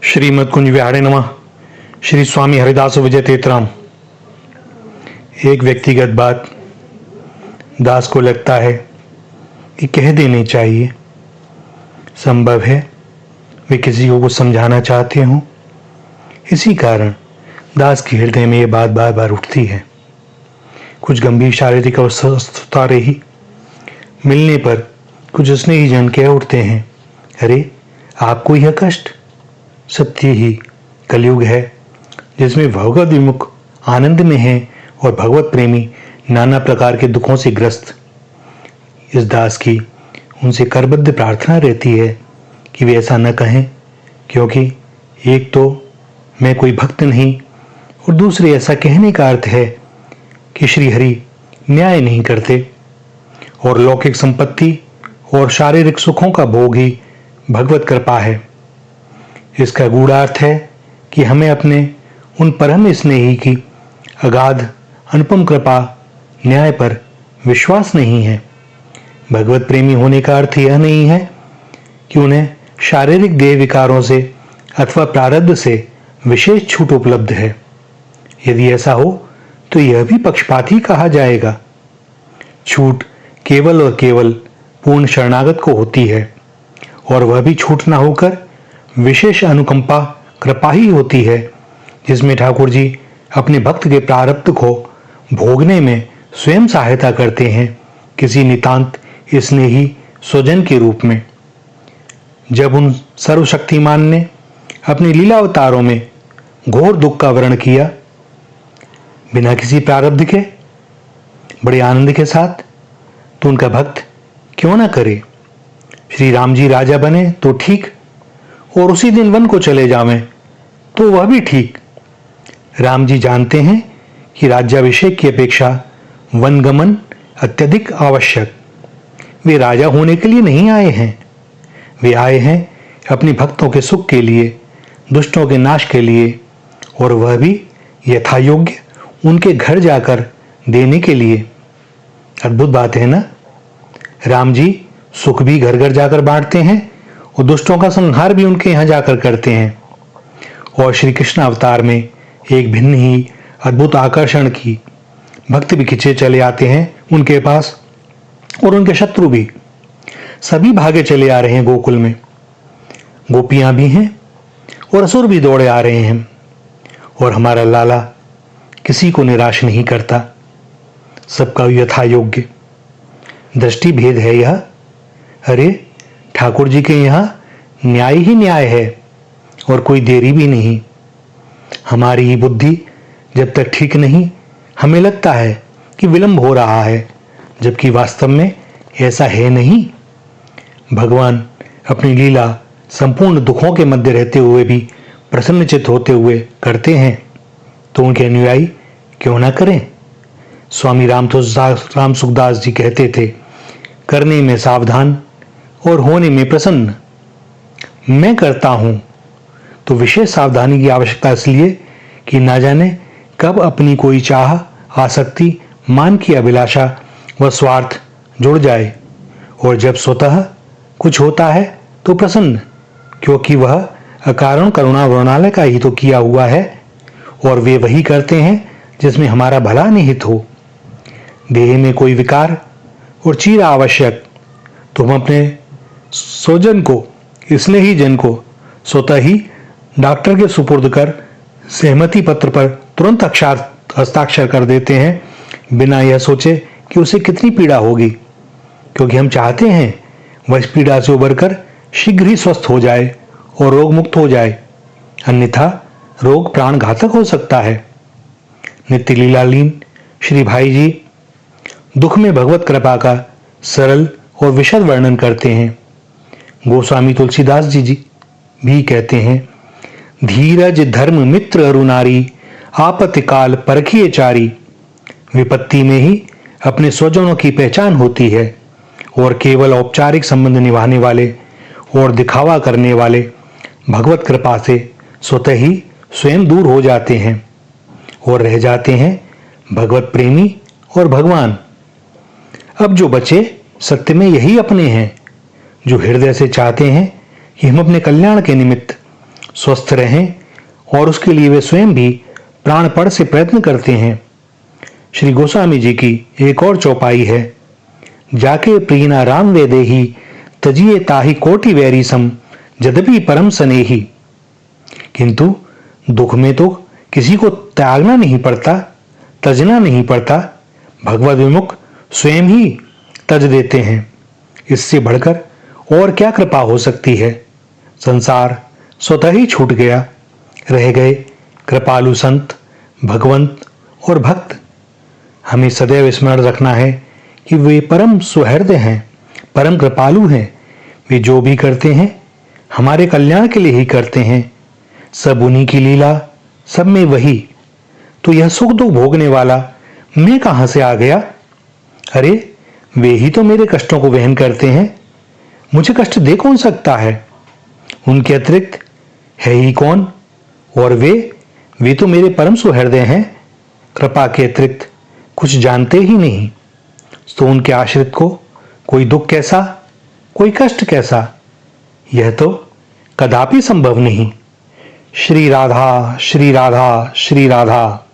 श्रीमद कुंज विहारे नमः। श्री स्वामी हरिदास विजय तेतराम। एक व्यक्तिगत बात दास को लगता है कि कह देनी चाहिए। संभव है वे किसी को कुछ समझाना चाहते हों, इसी कारण दास के हृदय में ये बात बार बार उठती है। कुछ गंभीर शारीरिक अस्वस्थता रही, मिलने पर कुछ स्नेही जन कह उठते हैं, अरे आपको यह कष्ट। सत्य ही कलयुग है जिसमें भगवत विमुख आनंद में है और भगवत प्रेमी नाना प्रकार के दुखों से ग्रस्त। इस दास की उनसे करबद्ध प्रार्थना रहती है कि वे ऐसा न कहें, क्योंकि एक तो मैं कोई भक्त नहीं और दूसरे ऐसा कहने का अर्थ है कि श्री हरि न्याय नहीं करते और लौकिक संपत्ति और शारीरिक सुखों का भोग ही भगवत कृपा है। इसका गूढ़ार्थ है कि हमें अपने उन परम स्नेही की अगाध अनुपम कृपा न्याय पर विश्वास नहीं है। भगवत प्रेमी होने का अर्थ यह नहीं है कि उन्हें शारीरिक देह विकारों से अथवा प्रारब्ध से विशेष छूट उपलब्ध है। यदि ऐसा हो तो यह भी पक्षपाती कहा जाएगा। छूट केवल और केवल पूर्ण शरणागत को होती है, और वह भी छूट ना होकर विशेष अनुकंपा कृपा ही होती है, जिसमें ठाकुर जी अपने भक्त के प्रारब्ध को भोगने में स्वयं सहायता करते हैं, किसी नितांत स्नेही स्वजन के रूप में। जब उन सर्वशक्तिमान ने अपने लीला अवतारों में घोर दुख का वर्ण किया, बिना किसी प्रारब्ध के बड़े आनंद के साथ, तो उनका भक्त क्यों ना करे। श्री राम जी राजा बने तो ठीक, और उसी दिन वन को चले जावें तो वह भी ठीक। राम जी जानते हैं कि राज्याभिषेक की अपेक्षा वनगमन अत्यधिक आवश्यक। वे राजा होने के लिए नहीं आए हैं, वे आए हैं अपने भक्तों के सुख के लिए, दुष्टों के नाश के लिए, और वह भी यथायोग्य उनके घर जाकर देने के लिए। अद्भुत बात है ना। राम जी सुख भी घर घर जाकर बांटते हैं और दुष्टों का संहार भी उनके यहाँ जाकर करते हैं। और श्री कृष्ण अवतार में एक भिन्न ही अद्भुत आकर्षण की भक्त भी खिंचे चले आते हैं उनके पास, और उनके शत्रु भी। सभी भागे चले आ रहे हैं गोकुल में। गोपियां भी हैं और असुर भी दौड़े आ रहे हैं, और हमारा लाला किसी को निराश नहीं करता, सबका यथा योग्य। दृष्टि भेद है यह। अरे ठाकुर जी के यहाँ न्याय ही न्याय है और कोई देरी भी नहीं। हमारी ही बुद्धि जब तक ठीक नहीं, हमें लगता है कि विलंब हो रहा है, जबकि वास्तव में ऐसा है नहीं। भगवान अपनी लीला संपूर्ण दुखों के मध्य रहते हुए भी प्रसन्नचित्त होते हुए करते हैं, तो उनके अनुयायी क्यों ना करें। स्वामी राम सुखदास जी कहते थे, करने में सावधान और होने में प्रसन्न। मैं करता हूं तो विशेष सावधानी की आवश्यकता इसलिए कि ना जाने कब अपनी कोई चाह, आसक्ति, मान की अभिलाषा व स्वार्थ जुड़ जाए, और जब स्वतः कुछ होता है तो प्रसन्न, क्योंकि वह अकारण करुणा वर्णालय का ही तो किया हुआ है, और वे वही करते हैं जिसमें हमारा भला निहित हो। देह में कोई विकार और चीरा आवश्यक, तो हम अपने स्वजन को, स्नेही जन को स्वतः ही डॉक्टर के सुपुर्द कर सहमति पत्र पर तुरंत हस्ताक्षर कर देते हैं, बिना यह सोचे कि उसे कितनी पीड़ा होगी, क्योंकि हम चाहते हैं वह इस पीड़ा से उबरकर शीघ्र ही स्वस्थ हो जाए और रोग मुक्त हो जाए, अन्यथा रोग प्राण घातक हो सकता है। नित्य लीलालीन श्री भाई जी दुख में भगवत कृपा का सरल और विशद वर्णन करते हैं। गोस्वामी तुलसीदास जी भी कहते हैं, धीरज धर्म मित्र अरुनारी, आपत्ति काल परखिए चारी। विपत्ति में ही अपने स्वजनों की पहचान होती है, और केवल औपचारिक संबंध निभाने वाले और दिखावा करने वाले भगवत कृपा से स्वतः ही स्वयं दूर हो जाते हैं, और रह जाते हैं भगवत प्रेमी और भगवान। अब जो बचे सत्य में यही अपने हैं, जो हृदय से चाहते हैं कि हम अपने कल्याण के निमित्त स्वस्थ रहें और उसके लिए वे स्वयं भी प्राणपण से प्रयत्न करते हैं। श्री गोस्वामी जी की एक और चौपाई है, जाके प्रीना राम वेदेही तजिए ताहि कोटि वैरी सम यद्यपि परम स्नेही। किंतु दुख में तो किसी को त्यागना नहीं पड़ता, तजना नहीं पड़ता, भगवद विमुख स्वयं ही तज देते हैं। इससे बढ़कर और क्या कृपा हो सकती है। संसार स्वतः ही छूट गया, रह गए कृपालु संत, भगवंत और भक्त। हमें सदैव स्मरण रखना है कि वे परम सुहृदय हैं, परम कृपालु हैं। वे जो भी करते हैं हमारे कल्याण के लिए ही करते हैं। सब उन्हीं की लीला, सब में वही। तो यह सुख दुख भोगने वाला मैं कहां से आ गया? अरे वे ही तो मेरे कष्टों को वहन करते हैं। मुझे कष्ट दे कौन सकता है? उनके अतिरिक्त है ही कौन? और वे तो मेरे परम सुहृदय हैं, कृपा के अतिरिक्त कुछ जानते ही नहीं। तो उनके आश्रित को कोई दुख कैसा, कोई कष्ट कैसा? यह तो कदापि संभव नहीं। श्री राधा, श्री राधा, श्री राधा।